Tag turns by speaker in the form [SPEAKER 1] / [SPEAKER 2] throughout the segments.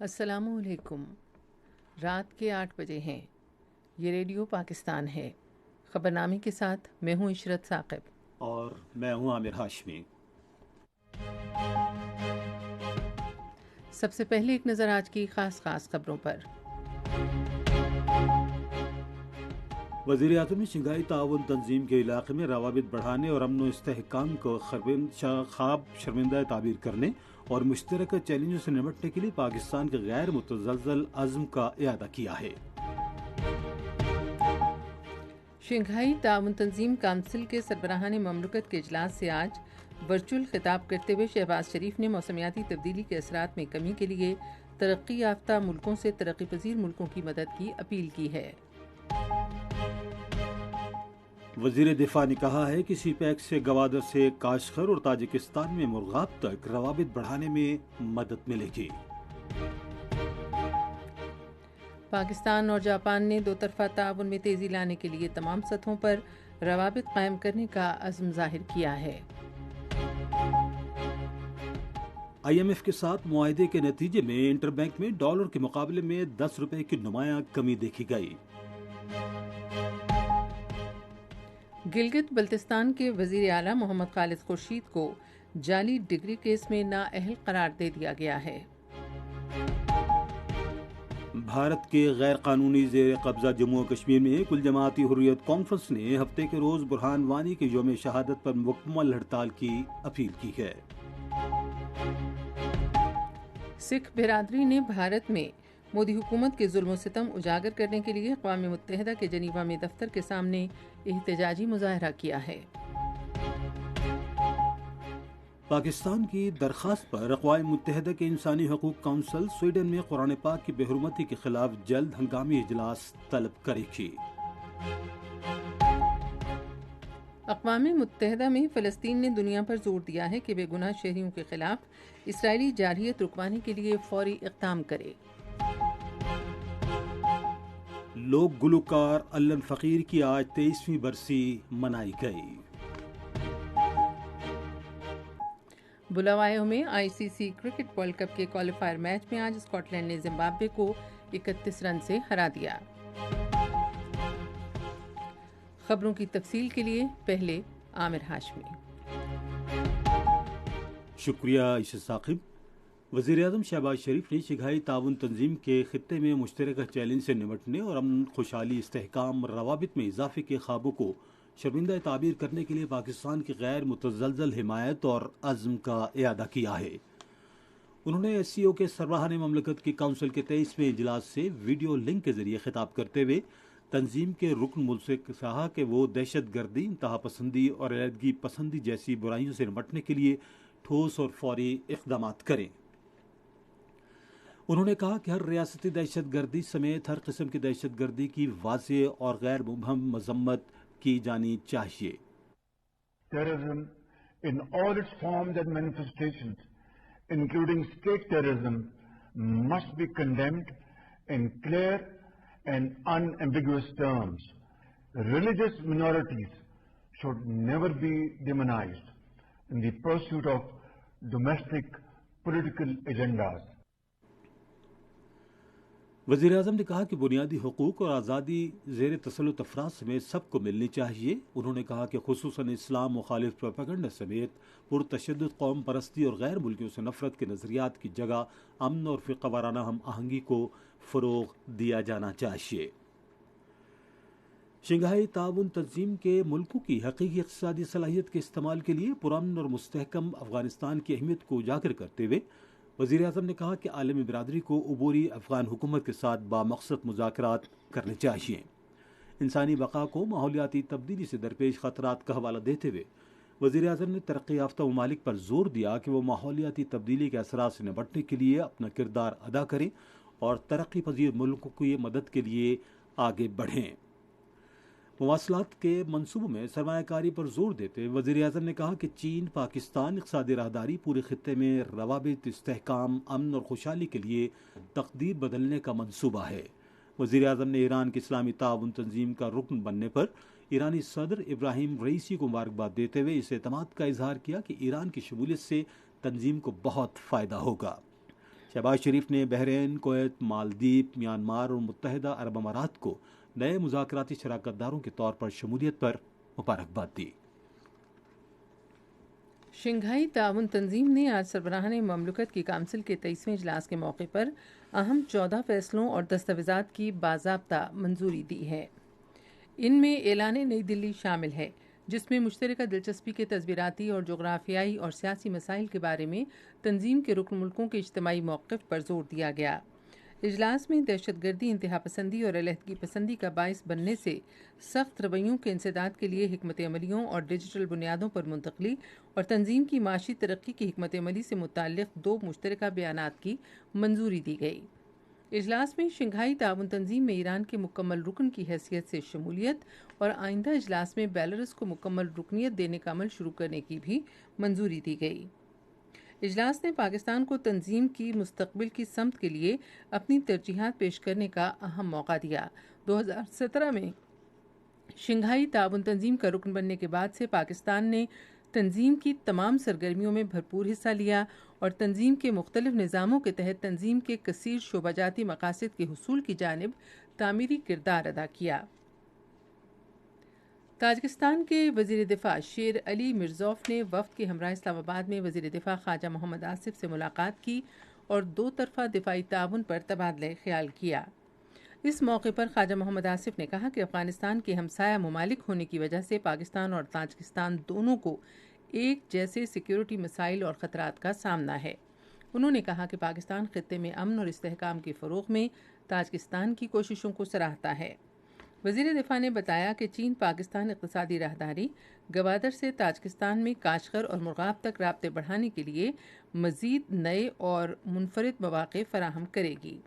[SPEAKER 1] السلام علیکم۔ رات کے 8 بجے ہیں۔ یہ ریڈیو پاکستان ہے۔ خبرنامے کے ساتھ میں ہوں عشرت ثاقب
[SPEAKER 2] اور میں ہوں عامر ہاشمی۔
[SPEAKER 1] سب سے پہلے ایک نظر آج کی خاص خبروں پر۔
[SPEAKER 2] وزیر اعظم نے شنگھائی تعاون تنظیم کے علاقے میں روابط بڑھانے اور امن و استحکام کو خواب شرمندہ تعبیر کرنے اور مشترکہ چیلنجوں سے نمٹنے کے لیے پاکستان کے غیر متزلزل عزم کا اعادہ کیا ہے۔
[SPEAKER 1] شنگھائی تعاون تنظیم کونسل کے سربراہان مملکت کے اجلاس سے آج ورچوئل خطاب کرتے ہوئے شہباز شریف نے موسمیاتی تبدیلی کے اثرات میں کمی کے لیے ترقی یافتہ ملکوں سے ترقی پذیر ملکوں کی مدد کی اپیل کی ہے۔
[SPEAKER 2] وزیر دفاع نے کہا ہے کہ سی پیک سے گوادر سے کاشغر اور تاجکستان میں مرغاب تک روابط بڑھانے میں مدد ملے گی۔
[SPEAKER 1] پاکستان اور جاپان نے دو طرفہ تعاون میں تیزی لانے کے لیے تمام سطحوں پر روابط قائم کرنے کا عزم ظاہر کیا ہے۔
[SPEAKER 2] آئی ایم ایف کے ساتھ معاہدے کے نتیجے میں انٹر بینک میں ڈالر کے مقابلے میں 10 روپے کی نمایاں کمی دیکھی گئی۔
[SPEAKER 1] گلگت بلتستان کے وزیر اعلیٰ محمد خالد خورشید کو جعلی ڈگری کیس میں نااہل قرار دے دیا گیا ہے۔
[SPEAKER 2] بھارت کے غیر قانونی زیر قبضہ جموں و کشمیر میں کل جماعتی حریت کانفرنس نے ہفتے کے روز برہان وانی کے یوم شہادت پر مکمل ہڑتال کی اپیل کی ہے۔
[SPEAKER 1] سکھ برادری نے بھارت میں مودی حکومت کے ظلم و ستم اجاگر کرنے کے لیے اقوام متحدہ کے جنیوا میں دفتر کے سامنے احتجاجی مظاہرہ کیا ہے۔
[SPEAKER 2] پاکستان کی درخواست پر اقوام متحدہ کے انسانی حقوق کونسل سویڈن میں قرآن پاک کی بے حرمتی کے خلاف جلد ہنگامی اجلاس طلب کرے گی۔
[SPEAKER 1] اقوام متحدہ میں فلسطین نے دنیا پر زور دیا ہے کہ بے گناہ شہریوں کے خلاف اسرائیلی جارحیت رکوانے کے لیے فوری اقدام کرے۔
[SPEAKER 2] لوک گلوکار علن فقیر کی آج 23ویں برسی منائی گئی۔
[SPEAKER 1] بلاوایو میں آئی سی سی کرکٹ ورلڈ کپ کے کوالیفائر میچ میں آج اسکاٹ لینڈ نے زمبابوے کو 31 رن سے ہرا دیا۔ خبروں کی تفصیل کے لیے پہلے عامر ہاشمی۔
[SPEAKER 2] شکریہ عشرت ثاقب۔ وزیر اعظم شہباز شریف نے شنگھائی تعاون تنظیم کے خطے میں مشترکہ چیلنج سے نمٹنے اور امن، خوشحالی، استحکام، روابط میں اضافے کے خوابوں کو شرمندہ تعبیر کرنے کے لیے پاکستان کی غیر متزلزل حمایت اور عزم کا اعادہ کیا ہے۔ انہوں نے ایس سی او کے سربراہان مملکت کی کونسل کے 23ویں اجلاس سے ویڈیو لنک کے ذریعے خطاب کرتے ہوئے تنظیم کے رکن ملک سے کہا کہ وہ دہشت گردی، انتہا پسندی اور علیحدگی پسندی جیسی برائیوں سے نمٹنے کے لیے ٹھوس اور فوری اقدامات کریں۔ انہوں نے کہا کہ ہر ریاستی دہشت گردی سمیت ہر قسم کی دہشت گردی کی واضح اور غیر مبہم مذمت کی جانی چاہیے۔
[SPEAKER 3] Terrorism in all its forms and manifestations, including state terrorism, must be condemned in clear and unambiguous terms. Religious minorities should never be demonized in the pursuit of domestic political agendas.
[SPEAKER 2] وزیر اعظم نے کہا کہ بنیادی حقوق اور آزادی زیر تسلط افراد سمیت سب کو ملنی چاہیے۔ انہوں نے کہا کہ خصوصاً اسلام مخالف پروپیگنڈا سمیت پرتشدد قوم پرستی اور غیر ملکیوں سے نفرت کے نظریات کی جگہ امن اور فرقہ وارانہ ہم آہنگی کو فروغ دیا جانا چاہیے۔ شنگھائی تعاون تنظیم کے ملکوں کی حقیقی اقتصادی صلاحیت کے استعمال کے لیے پرامن اور مستحکم افغانستان کی اہمیت کو اجاگر کرتے ہوئے وزیر اعظم نے کہا کہ عالمی برادری کو عبوری افغان حکومت کے ساتھ بامقصد مذاکرات کرنے چاہیے۔ انسانی بقا کو ماحولیاتی تبدیلی سے درپیش خطرات کا حوالہ دیتے ہوئے وزیر اعظم نے ترقی یافتہ ممالک پر زور دیا کہ وہ ماحولیاتی تبدیلی کے اثرات سے نمٹنے کے لیے اپنا کردار ادا کریں اور ترقی پذیر ملکوں کی مدد کے لیے آگے بڑھیں۔ مواصلات کے منصوبوں میں سرمایہ کاری پر زور دیتے وزیر اعظم نے کہا کہ چین پاکستان اقتصادی راہداری پورے خطے میں روابط، استحکام، امن اور خوشحالی کے لیے تقدیر بدلنے کا منصوبہ ہے۔ وزیر اعظم نے ایران کی اسلامی تعاون تنظیم کا رکن بننے پر ایرانی صدر ابراہیم رئیسی کو مبارکباد دیتے ہوئے اس اعتماد کا اظہار کیا کہ ایران کی شمولیت سے تنظیم کو بہت فائدہ ہوگا۔ شہباز شریف نے بحرین، کویت، مالدیپ، میانمار اور متحدہ عرب امارات کو نئے مذاکراتی شراکت داروں کے طور پر شمولیت پر مبارکباد دی۔
[SPEAKER 1] شنگھائی تعاون تنظیم نے آج سربراہان مملکت کی کونسل کے 23ویں اجلاس کے موقع پر اہم 14 فیصلوں اور دستاویزات کی باضابطہ منظوری دی ہے۔ ان میں اعلان نئی دلی شامل ہے، جس میں مشترکہ دلچسپی کے تصویراتی اور جغرافیائی اور سیاسی مسائل کے بارے میں تنظیم کے رکن ملکوں کے اجتماعی موقف پر زور دیا گیا۔ اجلاس میں دہشت گردی، انتہا پسندی اور علیحدگی پسندی کا باعث بننے سے سخت رویوں کے انسداد کے لیے حکمت عملیوں اور ڈیجیٹل بنیادوں پر منتقلی اور تنظیم کی معاشی ترقی کی حکمت عملی سے متعلق 2 مشترکہ بیانات کی منظوری دی گئی۔ اجلاس میں شنگھائی تعاون تنظیم میں ایران کے مکمل رکن کی حیثیت سے شمولیت اور آئندہ اجلاس میں بیلاروس کو مکمل رکنیت دینے کا عمل شروع کرنے کی بھی منظوری دی گئی۔ اجلاس نے پاکستان کو تنظیم کی مستقبل کی سمت کے لیے اپنی ترجیحات پیش کرنے کا اہم موقع دیا۔ 2017 میں شنگھائی تعاون تنظیم کا رکن بننے کے بعد سے پاکستان نے تنظیم کی تمام سرگرمیوں میں بھرپور حصہ لیا اور تنظیم کے مختلف نظاموں کے تحت تنظیم کے کثیر شعبہ جاتی مقاصد کے حصول کی جانب تعمیری کردار ادا کیا۔ تاجکستان کے وزیر دفاع شیر علی مرزوف نے وفد کے ہمراہ اسلام آباد میں وزیر دفاع خواجہ محمد آصف سے ملاقات کی اور 2 طرفہ دفاعی تعاون پر تبادلہ خیال کیا۔ اس موقع پر خواجہ محمد آصف نے کہا کہ افغانستان کے ہمسایہ ممالک ہونے کی وجہ سے پاکستان اور تاجکستان دونوں کو ایک جیسے سیکیورٹی مسائل اور خطرات کا سامنا ہے۔ انہوں نے کہا کہ پاکستان خطے میں امن اور استحکام کے فروغ میں تاجکستان کی کوششوں کو سراہتا ہے۔ وزیر دفاع نے بتایا کہ چین پاکستان اقتصادی راہداری گوادر سے تاجکستان میں کاشغر اور مرغاب تک رابطے بڑھانے کے لیے مزید نئے اور منفرد مواقع فراہم کرے گی۔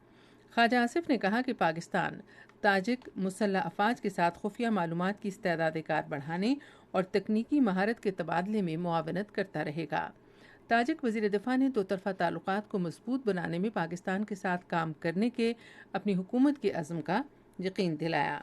[SPEAKER 1] خواجہ آصف نے کہا کہ پاکستان تاجک مسلح افواج کے ساتھ خفیہ معلومات کی استعداد کار بڑھانے اور تکنیکی مہارت کے تبادلے میں معاونت کرتا رہے گا۔ تاجک وزیر دفاع نے 2 طرفہ تعلقات کو مضبوط بنانے میں پاکستان کے ساتھ کام کرنے کے اپنی حکومت کے عزم کا یقین دلایا۔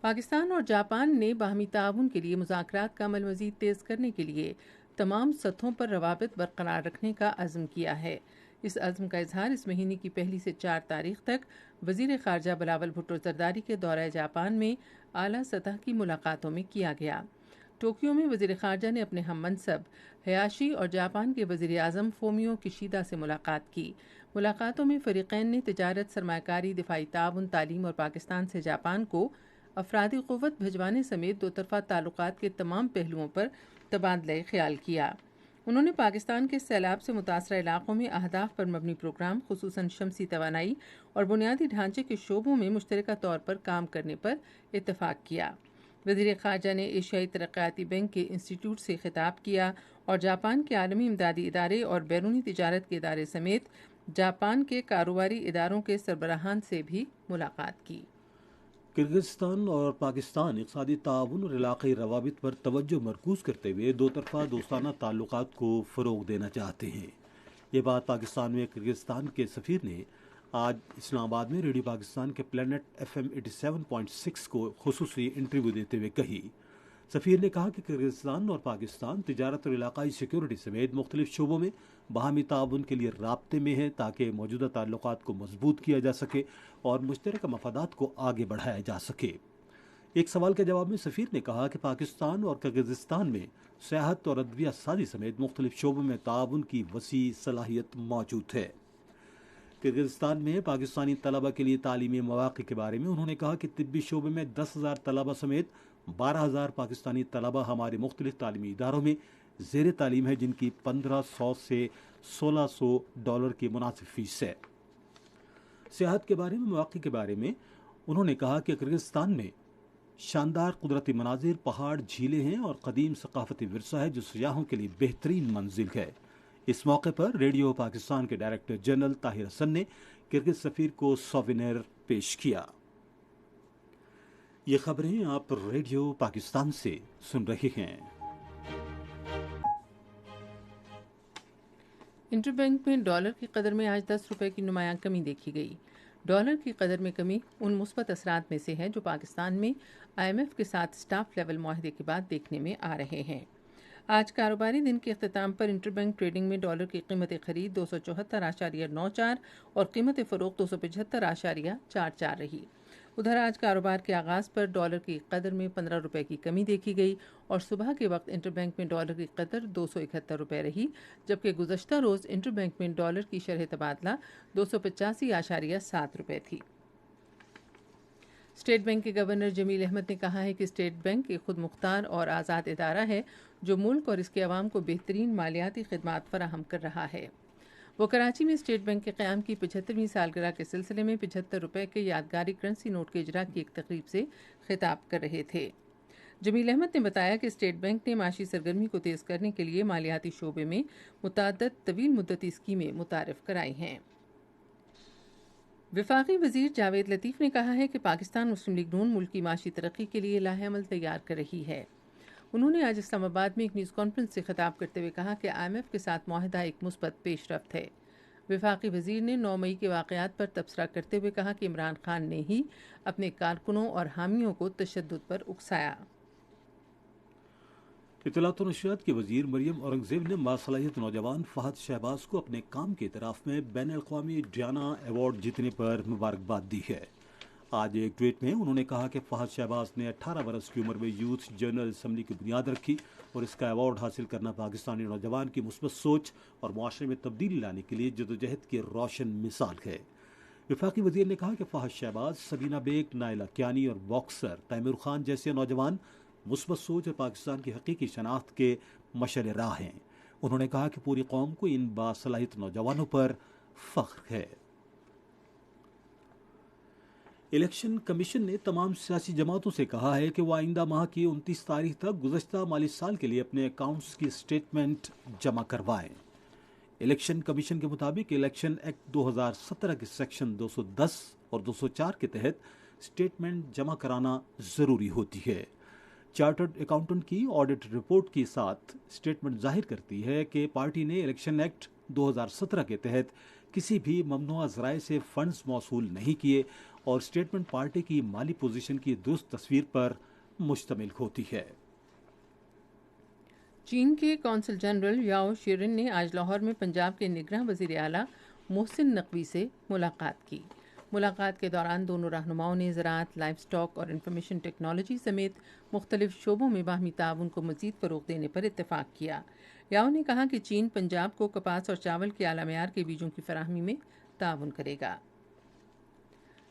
[SPEAKER 1] پاکستان اور جاپان نے باہمی تعاون کے لیے مذاکرات کا عمل مزید تیز کرنے کے لیے تمام سطحوں پر روابط برقرار رکھنے کا عزم کیا ہے۔ اس عزم کا اظہار اس مہینے کی 1 سے 4 تاریخ تک وزیر خارجہ بلاول بھٹو زرداری کے دورہ جاپان میں اعلیٰ سطح کی ملاقاتوں میں کیا گیا۔ ٹوکیو میں وزیر خارجہ نے اپنے ہم منصب ہیاشی اور جاپان کے وزیر اعظم فومیو کشیدا سے ملاقات کی۔ ملاقاتوں میں فریقین نے تجارت، سرمایہ کاری، دفاعی تعاون، تعلیم اور پاکستان سے جاپان کو افرادی قوت بھجوانے سمیت 2 طرفہ تعلقات کے تمام پہلوؤں پر تبادلہ خیال کیا۔ انہوں نے پاکستان کے سیلاب سے متاثرہ علاقوں میں اہداف پر مبنی پروگرام، خصوصاً شمسی توانائی اور بنیادی ڈھانچے کے شعبوں میں مشترکہ طور پر کام کرنے پر اتفاق کیا۔ وزیر خارجہ نے ایشیائی ترقیاتی بینک کے انسٹیٹیوٹ سے خطاب کیا اور جاپان کے عالمی امدادی ادارے اور بیرونی تجارت کے ادارے سمیت جاپان کے کاروباری اداروں کے سربراہان سے بھی ملاقات کی۔
[SPEAKER 2] کرغزستان اور پاکستان اقتصادی تعاون اور علاقائی روابط پر توجہ مرکوز کرتے ہوئے 2 طرفہ دوستانہ تعلقات کو فروغ دینا چاہتے ہیں۔ یہ بات پاکستان میں کرغزستان کے سفیر نے آج اسلام آباد میں ریڈیو پاکستان کے پلانٹ FM 87.6 کو خصوصی انٹرویو دیتے ہوئے کہی۔ سفیر نے کہا کہ کرغزستان اور پاکستان تجارت اور علاقائی سیکیورٹی سمیت مختلف شعبوں میں باہمی تعاون کے لیے رابطے میں ہیں تاکہ موجودہ تعلقات کو مضبوط کیا جا سکے اور مشترکہ مفادات کو آگے بڑھایا جا سکے۔ ایک سوال کے جواب میں سفیر نے کہا کہ پاکستان اور کرغزستان میں سیاحت اور ادویہ سازی سمیت مختلف شعبوں میں تعاون کی وسیع صلاحیت موجود ہے۔ کرغزستان میں پاکستانی طلبہ کے لیے تعلیمی مواقع کے بارے میں انہوں نے کہا کہ طبی شعبے میں 10,000 طلبہ سمیت 12,000 پاکستانی طلبہ ہمارے مختلف تعلیمی اداروں میں زیر تعلیم ہے، جن کی $1,500 سے $1,600 کی مناسب فیس ہے۔ سیاحت کے بارے میں مواقع کے بارے میں انہوں نے کہا کہ کرغزستان میں شاندار قدرتی مناظر، پہاڑ، جھیلیں ہیں اور قدیم ثقافتی ورثہ ہے جو سیاحوں کے لیے بہترین منزل ہے۔ اس موقع پر ریڈیو پاکستان کے ڈائریکٹر جنرل طاہر حسن نے کرغز سفیر کو سووینیر پیش کیا۔ یہ خبریں آپ ریڈیو پاکستان سے سن رہے ہیں۔
[SPEAKER 1] انٹر بینک میں ڈالر کی قدر میں آج 10 روپے کی نمایاں کمی دیکھی گئی۔ ڈالر کی قدر میں کمی ان مثبت اثرات میں سے ہے جو پاکستان میں IMF کے ساتھ سٹاف لیول معاہدے کے بعد دیکھنے میں آ رہے ہیں۔ آج کاروباری دن کے اختتام پر انٹر بینک ٹریڈنگ میں ڈالر کی قیمت خرید 274.94 اور قیمت فروخت 275.44 رہی۔ ادھر آج کاروبار کے آغاز پر ڈالر کی قدر میں 15 روپے کی کمی دیکھی گئی اور صبح کے وقت انٹر بینک میں ڈالر کی قدر 271 روپے رہی، جبکہ گزشتہ روز انٹر بینک میں ڈالر کی شرح تبادلہ 285.7 روپے تھی۔ اسٹیٹ بینک کے گورنر جمیل احمد نے کہا ہے کہ اسٹیٹ بینک ایک خود مختار اور آزاد ادارہ ہے جو ملک اور اس کے عوام کو بہترین مالیاتی خدمات فراہم کر رہا ہے۔ وہ کراچی میں اسٹیٹ بینک کے قیام کی 75ویں سالگرہ کے سلسلے میں 75 روپے کے یادگاری کرنسی نوٹ کے اجرا کی ایک تقریب سے خطاب کر رہے تھے۔ جمیل احمد نے بتایا کہ اسٹیٹ بینک نے معاشی سرگرمی کو تیز کرنے کے لیے مالیاتی شعبے میں متعدد طویل مدتی اسکیمیں متعارف کرائی ہیں۔ وفاقی وزیر جاوید لطیف نے کہا ہے کہ پاکستان مسلم لیگ نون ملک کی معاشی ترقی کے لیے لاہ عمل تیار کر رہی ہے۔ انہوں نے آج اسلام آباد میں ایک نیوز کانفرنس سے خطاب کرتے ہوئے کہا کہ IMF کے ساتھ معاہدہ ایک مثبت پیش رفت ہے۔ وفاقی وزیر نے 9 مئی کے واقعات پر تبصرہ کرتے ہوئے کہا کہ عمران خان نے ہی اپنے کارکنوں اور حامیوں کو تشدد پر اکسایا۔
[SPEAKER 2] اطلاعات و نشریات کی وزیر مریم اورنگزیب نے باصلاحیت نوجوان فہد شہباز کو اپنے کام کے اعتراف میں بین الاقوامی ڈیانا ایوارڈ جیتنے پر مبارکباد دی ہے۔ آج ایک ٹویٹ میں انہوں نے کہا کہ فہد شہباز نے 18 برس کی عمر میں یوتھ جنرل اسمبلی کی بنیاد رکھی اور اس کا ایوارڈ حاصل کرنا پاکستانی نوجوان کی مثبت سوچ اور معاشرے میں تبدیلی لانے کے لیے جدوجہد کی روشن مثال ہے۔ وفاقی وزیر نے کہا کہ فہد شہباز، سبینہ بیگ، نائلہ کیانی اور باکسر تیمور خان جیسے نوجوان مثبت سوچ اور پاکستان کی حقیقی شناخت کے مشعل راہ ہیں۔ انہوں نے کہا کہ پوری قوم کو ان باصلاحیت نوجوانوں پر فخر ہے۔ الیکشن کمیشن نے تمام سیاسی جماعتوں سے کہا ہے کہ وہ آئندہ ماہ کی 29 تاریخ تک گزشتہ مالی سال کے لیے اپنے اکاؤنٹس کی سٹیٹمنٹ جمع کروائیں۔ الیکشن کمیشن کے مطابق الیکشن ایکٹ 2017 کے سیکشن 210 اور 204 کے تحت سٹیٹمنٹ جمع کرانا ضروری ہوتی ہے۔ چارٹرڈ اکاؤنٹنٹ کی آڈٹ رپورٹ کے ساتھ سٹیٹمنٹ ظاہر کرتی ہے کہ پارٹی نے الیکشن ایکٹ 2017 کے تحت کسی بھی ممنوعہ ذرائع سے فنڈز موصول نہیں کیے اور سٹیٹمنٹ پارٹی کی مالی پوزیشن کی درست تصویر پر مشتمل ہوتی ہے۔
[SPEAKER 1] چین کے قونصل جنرل یاؤ شیرن نے آج لاہور میں پنجاب کے نگراں وزیر اعلیٰ محسن نقوی سے ملاقات کی۔ ملاقات کے دوران دونوں رہنماؤں نے زراعت، لائف سٹاک اور انفارمیشن ٹیکنالوجی سمیت مختلف شعبوں میں باہمی تعاون کو مزید فروغ دینے پر اتفاق کیا۔ یاؤ نے کہا کہ چین پنجاب کو کپاس اور چاول کے اعلیٰ معیار کے بیجوں کی فراہمی میں تعاون کرے گا۔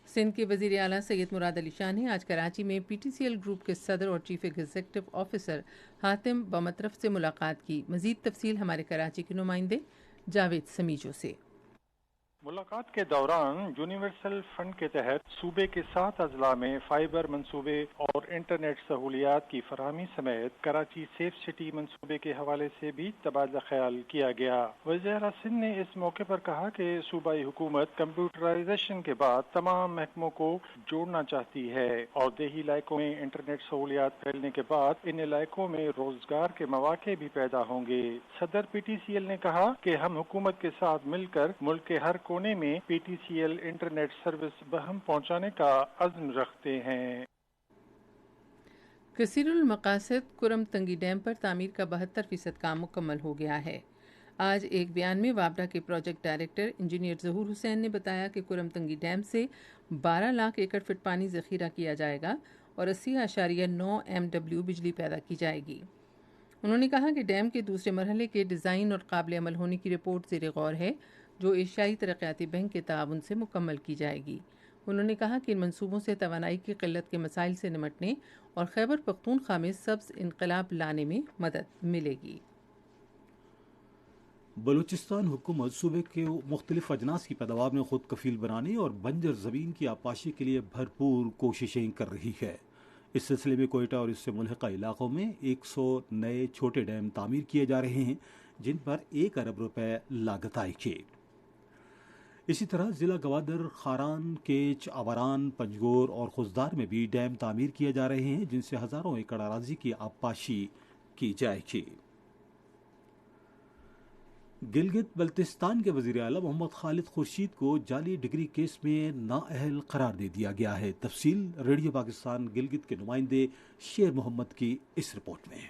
[SPEAKER 1] سندھ کے وزیر اعلیٰ سید مراد علی شاہ نے آج کراچی میں PTCL گروپ کے صدر اور چیف ایگزیکٹو آفیسر حاتم بمطرف سے ملاقات کی۔ مزید تفصیل ہمارے کراچی کے نمائندے جاوید سمیجو سے۔
[SPEAKER 4] ملاقات کے دوران یونیورسل فنڈ کے تحت صوبے کے 7 اضلاع میں فائبر منصوبے اور انٹرنیٹ سہولیات کی فراہمی سمیت کراچی سیف سٹی منصوبے کے حوالے سے بھی تبادلہ خیال کیا گیا۔ وزیر سندھ نے اس موقع پر کہا کہ صوبائی حکومت کمپیوٹرائزیشن کے بعد تمام محکموں کو جوڑنا چاہتی ہے اور دیہی علاقوں میں انٹرنیٹ سہولیات پھیلنے کے بعد ان علاقوں میں روزگار کے مواقع بھی پیدا ہوں گے۔ صدر PTCL نے کہا کہ ہم حکومت کے ساتھ مل کر ملک کے ہر کونے میں PTCL انٹرنیٹ سروس بہم پہنچانے کا عزم رکھتے ہیں۔
[SPEAKER 1] کثیر المقاصد کرم تنگی ڈیم پر تعمیر کا 72% کام مکمل ہو گیا ہے۔ آج ایک بیان میں وابڈا کے پروجیکٹ ڈائریکٹر انجینئر ظہور حسین نے بتایا کہ کرم تنگی ڈیم سے 12 لاکھ ایکڑ فٹ پانی ذخیرہ کیا جائے گا اور 80.9 MW بجلی پیدا کی جائے گی۔ انہوں نے کہا کہ ڈیم کے دوسرے مرحلے کے ڈیزائن اور قابل عمل ہونے کی رپورٹ زیر غور ہے جو ایشیائی ترقیاتی بینک کے تعاون سے مکمل کی جائے گی۔ انہوں نے کہا کہ ان منصوبوں سے توانائی کی قلت کے مسائل سے نمٹنے اور خیبر پختونخوا میں سبز انقلاب لانے میں مدد ملے گی۔
[SPEAKER 2] بلوچستان حکومت صوبے کے مختلف اجناس کی پیداوار میں خود کفیل بنانے اور بنجر زمین کی آبپاشی کے لیے بھرپور کوششیں کر رہی ہے۔ اس سلسلے میں کوئٹہ اور اس سے ملحقہ علاقوں میں 100 نئے چھوٹے ڈیم تعمیر کیے جا رہے ہیں جن پر 1 ارب روپے لاگت آئے گی۔ اسی طرح ضلع گوادر، خاران، کیچ، آوران، پنجگور اور خزدار میں بھی ڈیم تعمیر کیے جا رہے ہیں جن سے ہزاروں ایکڑ اراضی کی آبپاشی کی جائے گی۔ گلگت بلتستان کے وزیر اعلیٰ محمد خالد خورشید کو جعلی ڈگری کیس میں نااہل قرار دے دیا گیا ہے۔ تفصیل ریڈیو پاکستان گلگت کے نمائندے شیر محمد کی اس رپورٹ میں۔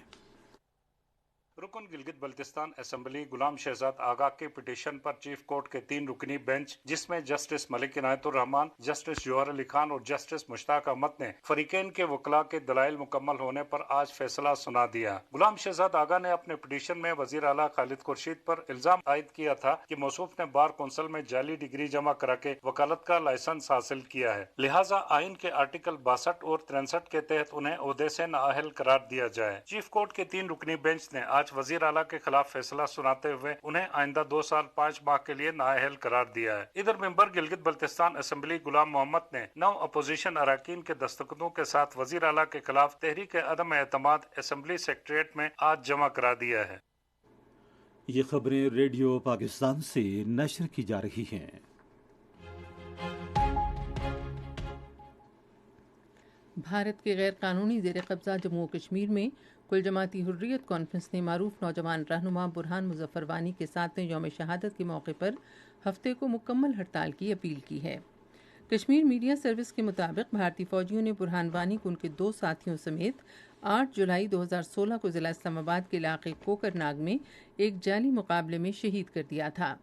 [SPEAKER 5] رکن گلگت بلتستان اسمبلی غلام شہزاد آغا کے پٹیشن پر چیف کورٹ کے 3 رکنی بینچ جس میں جسٹس ملک عنایت الرحمان، جسٹس جوہر علی خان اور جسٹس مشتاق احمد نے فریقین کے وکلاء کے دلائل مکمل ہونے پر آج فیصلہ سنا دیا۔ غلام شہزاد آغا نے اپنے پٹیشن میں وزیر اعلیٰ خالد خورشید پر الزام عائد کیا تھا کہ موصوف نے بار کونسل میں جعلی ڈگری جمع کرا کے وکالت کا لائسنس حاصل کیا ہے، لہٰذا آئین کے آرٹیکل 62 اور 63 کے تحت انہیں عہدے سے نااہل قرار دیا جائے۔ چیف کورٹ کے 3 رکنی بینچ نے آج وزیر اعلیٰ کے خلاف فیصلہ سناتے ہوئے انہیں آئندہ 2 سال 5 ماہ کے لیے نااہل قرار دیا ہے۔ ادھر ممبر گلگت بلتستان اسمبلی غلام محمد نے 9 اپوزیشن اراکین کے دستخطوں کے ساتھ وزیر اعلیٰ کے خلاف تحریک عدم اعتماد اسمبلی سیکریٹریٹ میں آج جمع کرا دیا ہے۔
[SPEAKER 2] یہ خبریں ریڈیو پاکستان سے نشر کی جا رہی ہیں۔
[SPEAKER 1] بھارت کے غیر قانونی زیر قبضہ جموں و کشمیر میں کل جماعتی حریت کانفرنس نے معروف نوجوان رہنما برہان مظفر وانی کے 7ویں یوم شہادت کے موقع پر ہفتے کو مکمل ہڑتال کی اپیل کی ہے۔ کشمیر میڈیا سروس کے مطابق بھارتی فوجیوں نے برہان وانی کو ان کے 2 ساتھیوں سمیت 8 جولائی 2016 کو ضلع اسلام آباد کے علاقے کوکر ناگ میں ایک جعلی مقابلے میں شہید کر دیا تھا۔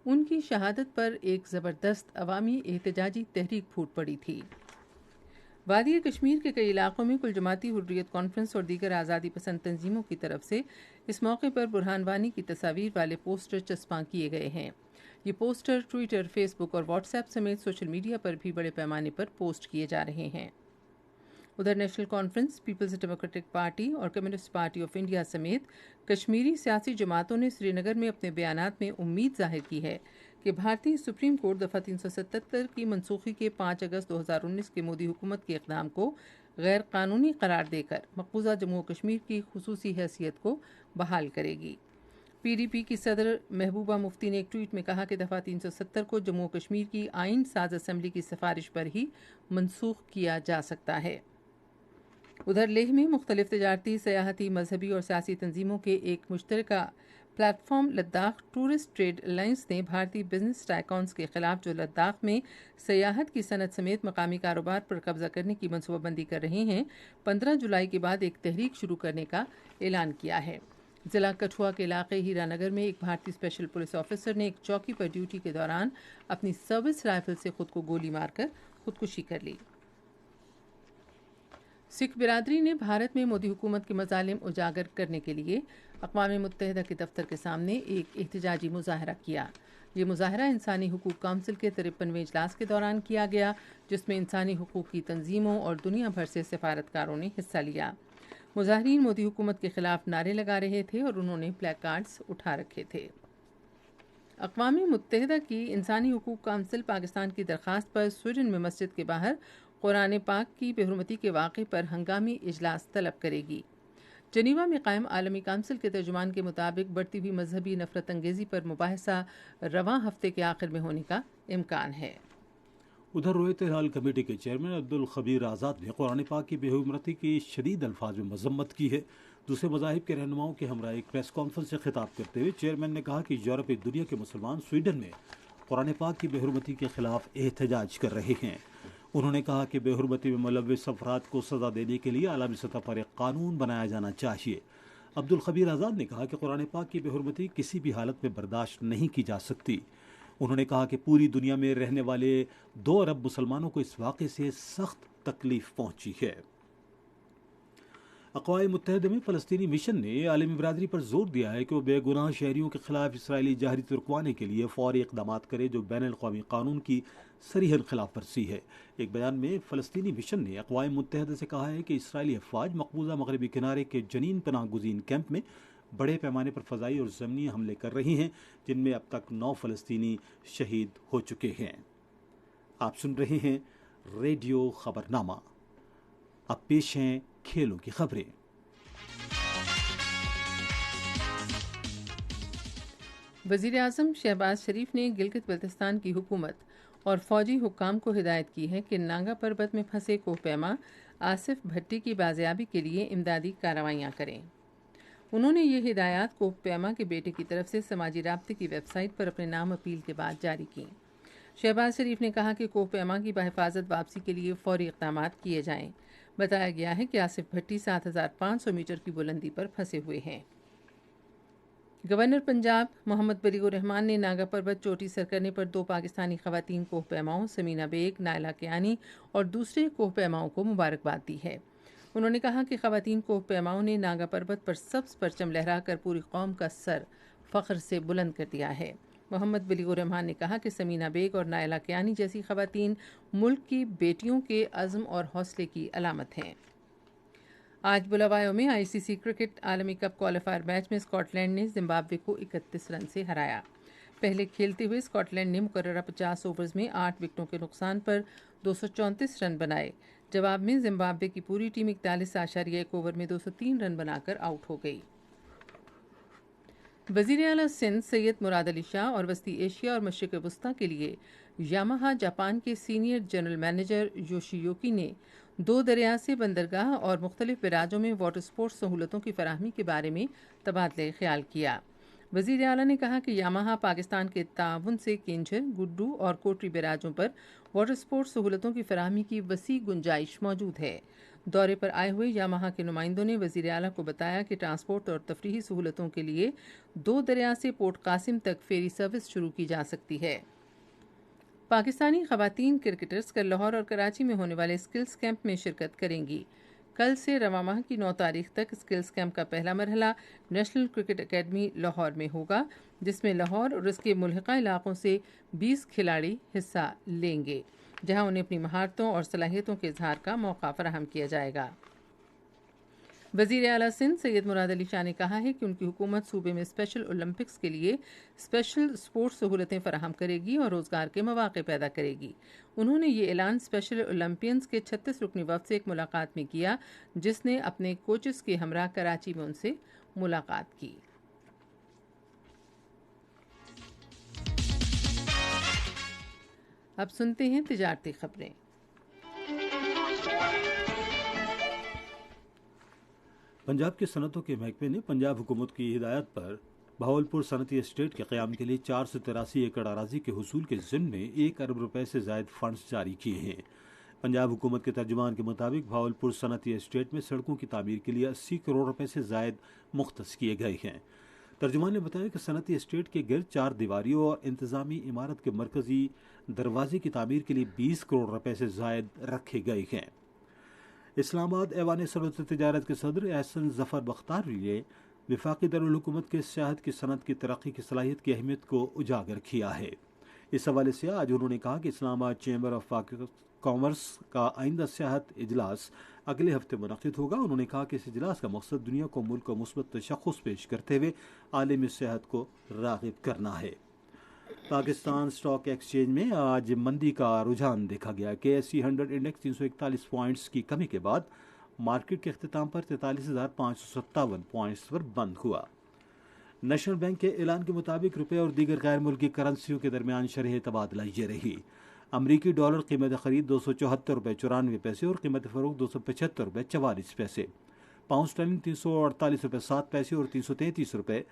[SPEAKER 1] ان کی شہادت پر ایک زبردست عوامی احتجاجی تحریک پھوٹ پڑی تھی۔ وادی کشمیر کے کئی علاقوں میں کل جماعتی حریت کانفرنس اور دیگر آزادی پسند تنظیموں کی طرف سے اس موقع پر برہان وانی کی تصاویر والے پوسٹر چسپاں کیے گئے ہیں۔ یہ پوسٹر ٹویٹر، فیس بک اور واٹس ایپ سمیت سوشل میڈیا پر بھی بڑے پیمانے پر پوسٹ کیے جا رہے ہیں۔ ادھر National Conference, Peoples Democratic Party اور کمیونسٹ پارٹی آف انڈیا سمیت کشمیری سیاسی جماعتوں نے سری نگر میں اپنے بیانات میں امید ظاہر کی ہے کہ بھارتی سپریم کورٹ دفعہ 377 کی منسوخی کے 5 اگست 2019 کے مودی حکومت کے اقدام کو غیر قانونی قرار دے کر مقبوضہ جموں و کشمیر کی خصوصی حیثیت کو بحال کرے گی۔ پی ڈی پی کی صدر محبوبہ مفتی نے ایک ٹویٹ میں کہا کہ دفعہ 370 کو جموں و کشمیر کی آئین ساز اسمبلی کی سفارش پر ہی منسوخ کیا جا سکتا ہے۔ ادھر لیہ میں مختلف تجارتی، سیاحتی، مذہبی اور سیاسی تنظیموں کے ایک مشترکہ platform Ladakh Tourist Trade Alliance نے بھارتی بزنس ٹائکونز کے خلاف جو لداخ میں سیاحت کی صنعت سمیت مقامی کاروبار پر قبضہ کرنے کی منصوبہ بندی کر رہے ہیں، 15 جولائی کے بعد ایک تحریک شروع کرنے کا اعلان کیا ہے۔ ضلع کٹھوعہ کے علاقے ہیرا نگر میں ایک بھارتی اسپیشل پولیس آفیسر نے ایک چوکی پر ڈیوٹی کے دوران اپنی سروس رائفل سے خود کو گولی مار کر خودکشی کر لی۔ سکھ برادری نے بھارت میں مودی حکومت کے مظالم اجاگر کرنے کے لیے اقوام متحدہ کے دفتر کے سامنے ایک احتجاجی مظاہرہ کیا۔ یہ مظاہرہ انسانی حقوق کونسل کے 53ویں اجلاس کے دوران کیا گیا، جس میں انسانی حقوق کی تنظیموں اور دنیا بھر سے سفارتکاروں نے حصہ لیا۔ مظاہرین مودی حکومت کے خلاف نعرے لگا رہے تھے اور انہوں نے پلیک کارڈز اٹھا رکھے تھے۔ اقوام متحدہ کی انسانی حقوق کونسل پاکستان کی درخواست پر سویڈن میں مسجد کے باہر قرآن پاک کی بے حرمتی کے واقعے پر ہنگامی اجلاس طلب کرے گی۔ جنیوا میں قائم عالمی کونسل کے ترجمان کے مطابق بڑھتی ہوئی مذہبی نفرت انگیزی پر مباحثہ رواں ہفتے کے آخر میں ہونے کا امکان ہے۔
[SPEAKER 2] ادھر رویت ہلال کمیٹی کے چیئرمین عبدالخبیر آزاد نے قرآن پاک کی بے حرمتی کی شدید الفاظ میں مذمت کی ہے۔ دوسرے مذاہب کے رہنماؤں کے ہمراہ ایک پریس کانفرنس سے خطاب کرتے ہوئے چیئرمین نے کہا کہ یورپی دنیا کے مسلمان سویڈن میں قرآن پاک کی بے حرمتی کے خلاف احتجاج کر رہے ہیں۔ انہوں نے کہا کہ بے حرمتی میں ملوث افراد کو سزا دینے کے لیے عالمی سطح پر ایک قانون بنایا جانا چاہیے۔ عبدالخبیر آزاد نے کہا کہ قرآن پاک کی بے حرمتی کسی بھی حالت میں برداشت نہیں کی جا سکتی۔ انہوں نے کہا کہ پوری دنیا میں رہنے والے 2 ارب مسلمانوں کو اس واقعے سے سخت تکلیف پہنچی ہے۔ اقوام متحدہ میں فلسطینی مشن نے عالمی برادری پر زور دیا ہے کہ وہ بے گناہ شہریوں کے خلاف اسرائیلی جہری ترکوانے کے لیے فوری اقدامات کرے جو بین الاقوامی قانون کی صریح خلاف ورزی ہے۔ ایک بیان میں فلسطینی مشن نے اقوام متحدہ سے کہا ہے کہ اسرائیلی افواج مقبوضہ مغربی کنارے کے جنین پناہ گزین کیمپ میں بڑے پیمانے پر فضائی اور زمینی حملے کر رہی ہیں، جن میں اب تک 9 فلسطینی شہید ہو چکے ہیں۔ آپ سن رہے ہیں ریڈیو خبرنامہ۔ اب پیش ہیں کھیلوں کی خبریں۔
[SPEAKER 1] وزیر اعظم شہباز شریف نے گلگت بلتستان کی حکومت اور فوجی حکام کو ہدایت کی ہے کہ ناگا پربت میں پھنسے کوہ پیما آصف بھٹی کی بازیابی کے لیے امدادی کارروائیاں کریں۔ انہوں نے یہ ہدایات کوہ پیما کے بیٹے کی طرف سے سماجی رابطے کی ویب سائٹ پر اپنے نام اپیل کے بعد جاری کی۔ شہباز شریف نے کہا کہ کوہ پیما کی بحفاظت واپسی کے لیے فوری اقدامات کیے جائیں۔ بتایا گیا ہے کہ آصف بھٹی 7500 میٹر کی بلندی پر پھنسے ہوئے ہیں۔ گورنر پنجاب محمد بلیغ الرحمان نے ناگا پربت چوٹی سر کرنے پر 2 پاکستانی خواتین کوہ پیماؤں سمینہ بیگ، نائلہ کیانی اور دوسرے کوہ پیماؤں کو مبارکباد دی ہے۔ انہوں نے کہا کہ خواتین کوہ پیماؤں نے ناگا پربت پر سبز پرچم لہرا کر پوری قوم کا سر فخر سے بلند کر دیا ہے۔ محمد بلیغ الرحمان نے کہا کہ سمینہ بیگ اور نائلہ کیانی جیسی خواتین ملک کی بیٹیوں کے عزم اور حوصلے کی علامت ہیں۔ آج بلاوایو میں آئی سی سی کرکٹ عالمی کپ کوالیفائر میچ میں اسکاٹ لینڈ نے زمبابوے کو 31 رن سے ہرایا۔ پہلے کھیلتے ہوئے اسکاٹ لینڈ نے مقررہ 50 اوورز میں 8 وکٹوں کے نقصان پر 234 رن بنائے۔ جواب میں زمبابوے کی پوری ٹیم 41.1 اوور میں 203 رن بنا کر آؤٹ ہو گئی۔ وزیر اعلیٰ سندھ سید مراد علی شاہ اور وسطی ایشیا اور مشرق وسطیٰ کے لیے یاماہا جاپان کے سینئر جنرل مینیجر یوشیوکی نے 2 دریا سے بندرگاہ اور مختلف براجوں میں واٹر سپورٹس سہولتوں کی فراہمی کے بارے میں تبادلہ خیال کیا۔ وزیر اعلیٰ نے کہا کہ یاماہا پاکستان کے تعاون سے کینجھر، گڈو اور کوٹری براجوں پر واٹر سپورٹس سہولتوں کی فراہمی کی وسیع گنجائش موجود ہے۔ دورے پر آئے ہوئے یاماہا کے نمائندوں نے وزیر اعلیٰ کو بتایا کہ ٹرانسپورٹ اور تفریحی سہولتوں کے لیے 2 دریا سے پورٹ قاسم تک فیری سروس شروع کی جا سکتی ہے۔ پاکستانی خواتین کرکٹرز کل لاہور اور کراچی میں ہونے والے اسکلز کیمپ میں شرکت کریں گی۔ کل سے رواں ماہ کی 9 تاریخ تک اسکلز کیمپ کا پہلا مرحلہ نیشنل کرکٹ اکیڈمی لاہور میں ہوگا، جس میں لاہور اور اس کے ملحقہ علاقوں سے 20 کھلاڑی حصہ لیں گے، جہاں انہیں اپنی مہارتوں اور صلاحیتوں کے اظہار کا موقع فراہم کیا جائے گا۔ وزیر اعلیٰ سندھ سید مراد علی شاہ نے کہا ہے کہ ان کی حکومت صوبے میں اسپیشل اولمپکس کے لیے اسپیشل اسپورٹس سہولتیں فراہم کرے گی اور روزگار کے مواقع پیدا کرے گی۔ انہوں نے یہ اعلان اسپیشل اولمپئنز کے 36 رکنی وفد سے ایک ملاقات میں کیا، جس نے اپنے کوچز کے ہمراہ کراچی میں ان سے ملاقات کی۔ اب سنتے ہیں تجارتی خبریں۔
[SPEAKER 2] پنجاب کے صنعتوں کے محکمے نے پنجاب حکومت کی ہدایت پر بہاولپور صنعتی اسٹیٹ کے قیام کے لیے 483 ایکڑ اراضی کے حصول کے ضمن میں 1 ارب روپے سے زائد فنڈز جاری کیے ہیں۔ پنجاب حکومت کے ترجمان کے مطابق بہاولپور صنعتی اسٹیٹ میں سڑکوں کی تعمیر کے لیے 80 کروڑ روپے سے زائد مختص کیے گئے ہیں۔ ترجمان نے بتایا کہ صنعتی اسٹیٹ کے گرد 4 دیواریوں اور انتظامی عمارت کے مرکزی دروازے کی تعمیر کے لیے 20 کروڑ روپے سے زائد رکھے گئے ہیں۔ اسلام آباد ایوان صنعت و تجارت کے صدر احسن ظفر بختاری نے وفاقی دارالحکومت کے سیاحت کی صنعت کی ترقی کی صلاحیت کی اہمیت کو اجاگر کیا ہے۔ اس حوالے سے آج انہوں نے کہا کہ اسلام آباد چیمبر آف کامرس کا آئندہ سیاحت اجلاس اگلے ہفتے منعقد ہوگا۔ انہوں نے کہا کہ اس اجلاس کا مقصد دنیا کو ملک کو مثبت تشخص پیش کرتے ہوئے عالمی سیاحت کو راغب کرنا ہے۔ پاکستان اسٹاک ایکسچینج میں آج مندی کا رجحان دیکھا گیا کہ ایس سی 100 انڈیکس 341 پوائنٹس کی کمی کے بعد مارکیٹ کے اختتام پر 43,557 پوائنٹس پر بند ہوا۔ نیشنل بینک کے اعلان کے مطابق روپے اور دیگر غیر ملکی کرنسیوں کے درمیان شرح تبادلہ یہ رہی۔ امریکی ڈالر قیمت خرید 274 روپے 94 پیسے اور قیمت فروخت 275 روپے 44 پیسے، پاؤنڈ اسٹرلنگ 348 روپے 7 پیسے اور 333 روپے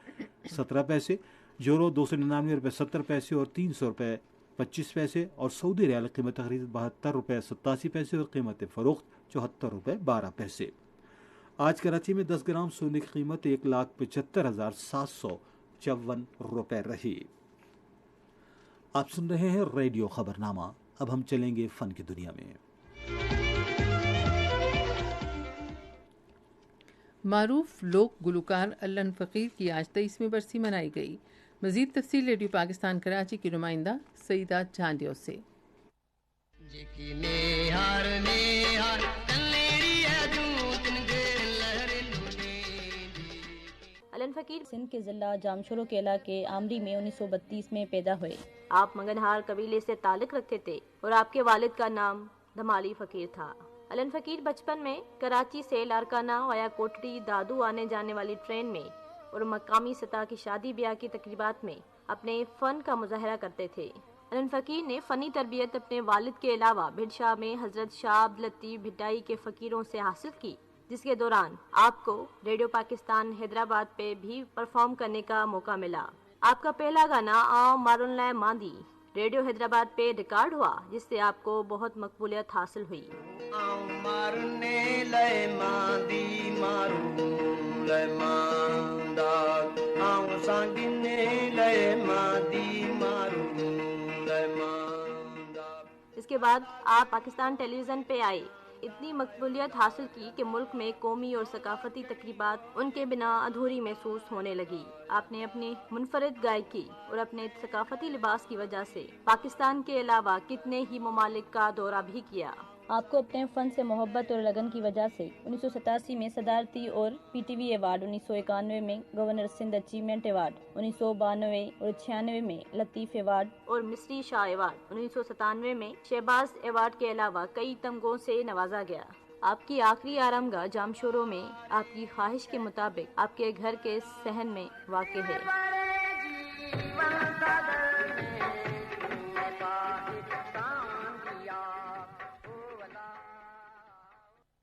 [SPEAKER 2] 17 پیسے، یورو 299 روپے 70 پیسے اور 300 روپے 25 پیسے، اور سعودی ریال قیمت خرید 72 روپے 87 پیسے اور قیمت فروخت 74 روپے 12 پیسے۔ آج کراچی میں 10 گرام سونے کی قیمت 1,75,754 روپے رہی۔ آپ سن رہے ہیں ریڈیو خبرنامہ۔ اب ہم چلیں گے فن کی دنیا میں۔
[SPEAKER 1] معروف لوک گلوکار علن فقیر کی آج 23ویں برسی منائی گئی۔ مزید تفصیل ریڈیو پاکستان کراچی کی نمائندہ سعیدہ چاندیو سے۔
[SPEAKER 6] علن فقیر سندھ کے ضلع جامشورو کے علاقے آمری میں 1932 میں پیدا ہوئے۔ آپ مگنہار قبیلے سے تعلق رکھتے تھے اور آپ کے والد کا نام دھمالی فقیر تھا۔ علن فقیر بچپن میں کراچی سے لارکانہ ویا کوٹڑی دادو آنے جانے والی ٹرین میں اور مقامی سطح کی شادی بیاہ کی تقریبات میں اپنے فن کا مظاہرہ کرتے تھے۔ علن فقیر نے فنی تربیت اپنے والد کے علاوہ بھٹ شاہ میں حضرت شاہ عبد اللطیف بھٹائی کے فقیروں سے حاصل کی، جس کے دوران آپ کو ریڈیو پاکستان حیدرآباد پہ بھی پرفارم کرنے کا موقع ملا۔ آپ کا پہلا گانا آؤ مارن لے ماندی ریڈیو حیدرآباد پہ ریکارڈ ہوا، جس سے آپ کو بہت مقبولیت حاصل ہوئی۔
[SPEAKER 7] آؤ مارنے لے ماندی مارو لے ماندا، آؤ سانگنے لے ماندی مارو لے ماندا۔
[SPEAKER 6] اس کے بعد آپ پاکستان ٹیلی ویژن پہ آئے، اتنی مقبولیت حاصل کی کہ ملک میں قومی اور ثقافتی تقریبات ان کے بنا ادھوری محسوس ہونے لگی۔ آپ نے اپنی منفرد گائیکی اور اپنے ثقافتی لباس کی وجہ سے پاکستان کے علاوہ کتنے ہی ممالک کا دورہ بھی کیا۔ آپ کو اپنے فن سے محبت اور لگن کی وجہ سے 1987 میں صدارتی اور پی ٹی وی ایوارڈ، 1991 میں گورنر سندھ اچیومنٹ ایوارڈ، 1992 اور 1996 میں لطیف ایوارڈ اور مصری شاہ ایوارڈ، 1997 میں شہباز ایوارڈ کے علاوہ کئی تمغوں سے نوازا گیا۔ آپ کی آخری آرامگاہ جامشورو میں آپ کی خواہش کے مطابق آپ کے گھر کے صحن میں واقع ہے۔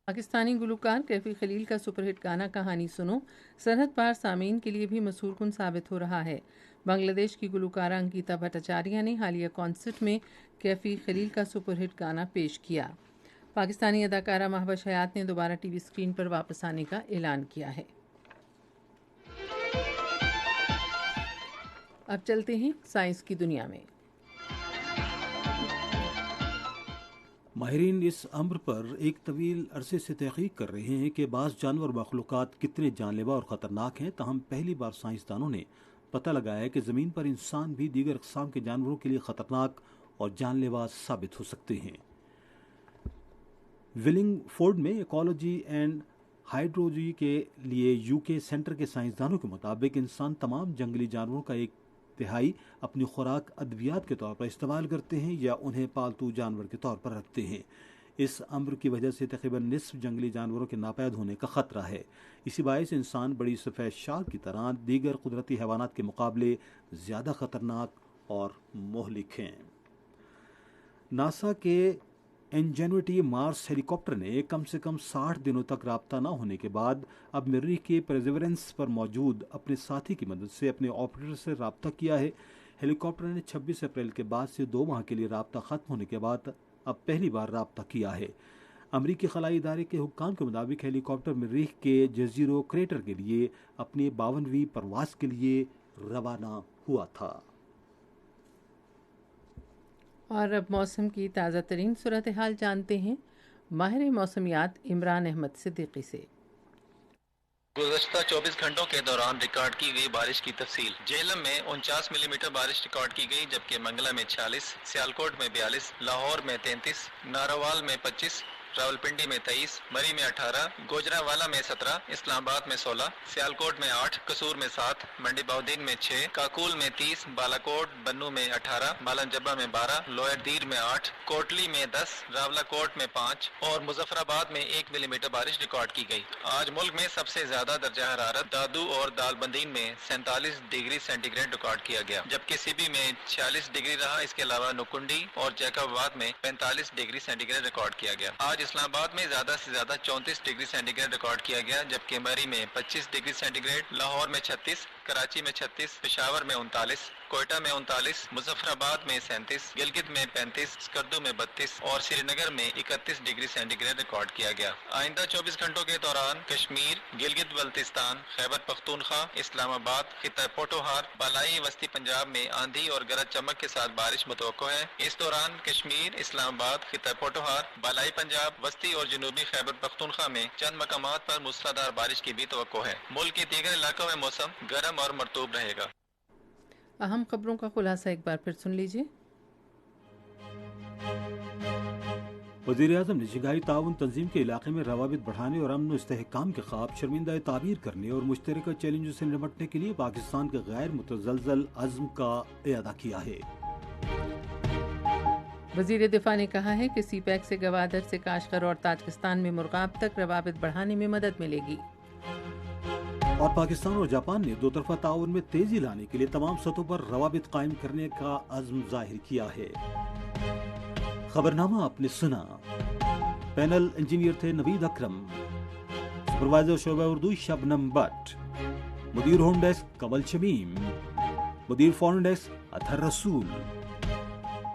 [SPEAKER 1] پاکستانی گلوکار کیفی خلیل کا سپر ہٹ گانا کہانی سنو سرحد پار سامعین کے لیے بھی مسحور کن ثابت ہو رہا ہے۔ بنگلہ دیش کی گلوکارہ انکیتا بھٹاچاریہ نے حالیہ کانسرٹ میں کیفی خلیل کا سپر ہٹ گانا پیش کیا۔ پاکستانی اداکارہ مہوش حیات نے دوبارہ ٹی وی اسکرین پر واپس آنے کا اعلان کیا ہے۔ اب چلتے ہیں سائنس کی دنیا میں۔
[SPEAKER 2] ماہرین اس امر پر ایک طویل عرصے سے تحقیق کر رہے ہیں کہ بعض جانور مخلوقات کتنے جان لیوا اور خطرناک ہیں، تاہم پہلی بار سائنسدانوں نے پتہ لگایا ہے کہ زمین پر انسان بھی دیگر اقسام کے جانوروں کے لیے خطرناک اور جان لیوا ثابت ہو سکتے ہیں۔ ولنگ فورڈ میں ایکالوجی اینڈ ہائیڈرولوجی کے لیے یو کے سینٹر کے سائنسدانوں کے مطابق انسان تمام جنگلی جانوروں کا ایک تہائی اپنی خوراک ادویات کے طور پر استعمال کرتے ہیں یا انہیں پالتو جانور کے طور پر رکھتے ہیں۔ اس امر کی وجہ سے تقریباً نصف جنگلی جانوروں کے ناپید ہونے کا خطرہ ہے۔ اسی باعث انسان بڑی سفید شارک کی طرح دیگر قدرتی حیوانات کے مقابلے زیادہ خطرناک اور مہلک ہیں۔ ناسا کے انجینوٹی مارس ہیلی کاپٹر نے کم سے کم 60 دنوں تک رابطہ نہ ہونے کے بعد اب مریخ کے پرزیورنس پر موجود اپنے ساتھی کی مدد سے اپنے آپریٹر سے رابطہ کیا ہے۔ ہیلی کاپٹر نے 26 اپریل کے بعد سے 2 ماہ کے لیے رابطہ ختم ہونے کے بعد اب پہلی بار رابطہ کیا ہے۔ امریکی خلائی ادارے کے حکام کے مطابق ہیلی کاپٹر مریخ کے جزیرو کریٹر کے لیے اپنی 52ویں پرواز کے لیے روانہ ہوا تھا۔
[SPEAKER 1] اور اب موسم کی تازہ ترین صورتحال جانتے ہیں ماہر موسمیات عمران احمد صدیقی سے۔
[SPEAKER 8] گزشتہ 24 گھنٹوں کے دوران ریکارڈ کی گئی بارش کی تفصیل۔ جہلم میں 49 ملی میٹر بارش ریکارڈ کی گئی، جبکہ منگلہ میں 46، سیالکوٹ میں 42، لاہور میں 33، ناروال میں 25، راولپنڈی میں 23، مری میں 18، گوجرانوالہ میں 17، اسلام آباد میں 16، سیالکوٹ میں 8، قصور میں 7، منڈی بہودین میں 6، کاکول میں 30، بالاکوٹ بنو میں 18، مالن جبہ میں 12، لوئر دیر میں 8، کوٹلی میں 10، راولہ کوٹ میں 5 اور مظفر آباد میں 1 ملی میٹر بارش ریکارڈ کی گئی۔ آج ملک میں سب سے زیادہ درجہ حرارت دادو اور دالبندین میں 47 ڈگری سینٹی گریڈ ریکارڈ کیا گیا، جبکہ سبی میں 46 ڈگری رہا۔ اس کے علاوہ نکنڈی اور جیکب آباد میں 45 ڈگری سینٹی گریڈ ریکارڈ کیا گیا۔ آج اسلام آباد میں زیادہ سے زیادہ 34 ڈگری سینٹی گریڈ ریکارڈ کیا گیا، جبکہ مری میں 25 ڈگری سینٹی گریڈ، لاہور میں 36، کراچی میں 36، پشاور میں 39، کوئٹہ میں 39، مظفر آباد میں 37، گلگت میں 35، اسکردو میں 32 اور سری نگر میں 31 ڈگری سینٹی گریڈ ریکارڈ کیا گیا۔ آئندہ 24 گھنٹوں کے دوران کشمیر، گلگت بلتستان، خیبر پختونخوا، اسلام آباد، خطہ پوٹوہار، بالائی وسطی پنجاب میں آندھی اور گرج چمک کے ساتھ بارش متوقع ہے۔ اس دوران کشمیر، اسلام آباد، خطہ پوٹوہار، بالائی پنجاب، وسطی اور جنوبی خیبر پختونخوا میں چند مقامات پر موسلادھار بارش کی بھی توقع ہے۔ ملک کے دیگر علاقوں میں موسم گرم اور مرطوب رہے گا۔
[SPEAKER 1] اہم خبروں کا خلاصہ ایک بار پھر سن لیجیے۔
[SPEAKER 2] وزیر اعظم نے شنگھائی تعاون تنظیم کے علاقے میں روابط بڑھانے اور امن و استحکام کے خواب شرمندہ تعبیر کرنے اور مشترکہ چیلنجوں سے نمٹنے کے لیے پاکستان کے غیر متزلزل عزم کا اعادہ کیا ہے۔
[SPEAKER 1] وزیر دفاع نے کہا ہے کہ سی پیک سے گوادر سے کاشغر اور تاجکستان میں مرغاب تک روابط بڑھانے میں مدد ملے گی۔
[SPEAKER 2] اور پاکستان اور جاپان نے دو طرفہ تعاون میں تیزی لانے کے لیے تمام سطحوں پر روابط قائم کرنے کا عزم ظاہر کیا ہے۔ خبرنامہ آپ نے سنا۔ پینل انجینئر تھے نوید اکرم، سپروائزر شعبہ اردو شبنم بٹ، مدیر ہوم ڈیسک کمل شمیم، مدیر foreign desk Athar Rasool,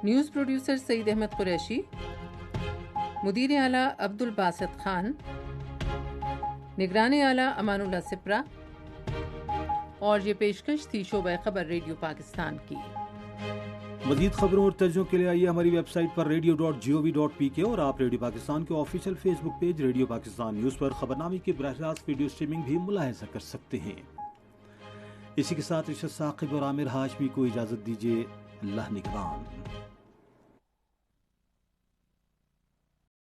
[SPEAKER 1] news producer Saeed Ahmed Qureshi, مدیر اعلیٰ عبد الباسط خان، نگران اعلیٰ امان اللہ سپرا، اور یہ پیشکش تھی شعبہ خبر ریڈیو پاکستان کی۔
[SPEAKER 2] مزید خبروں اور ترجموں کے لیے آئیے ہماری ویب سائٹ پر radio.gov.pk اور آپ ریڈیو پاکستان کے آفیشیل فیس بک پیج ریڈیو پاکستان نیوز پر خبرنامے کی براہ راست ویڈیو اسٹریمنگ بھی ملاحظہ کر سکتے ہیں۔ اسی کے ساتھ ارشد ثاقب اور عامر ہاشمی کو اجازت دیجیے۔ اللہ نگہبان۔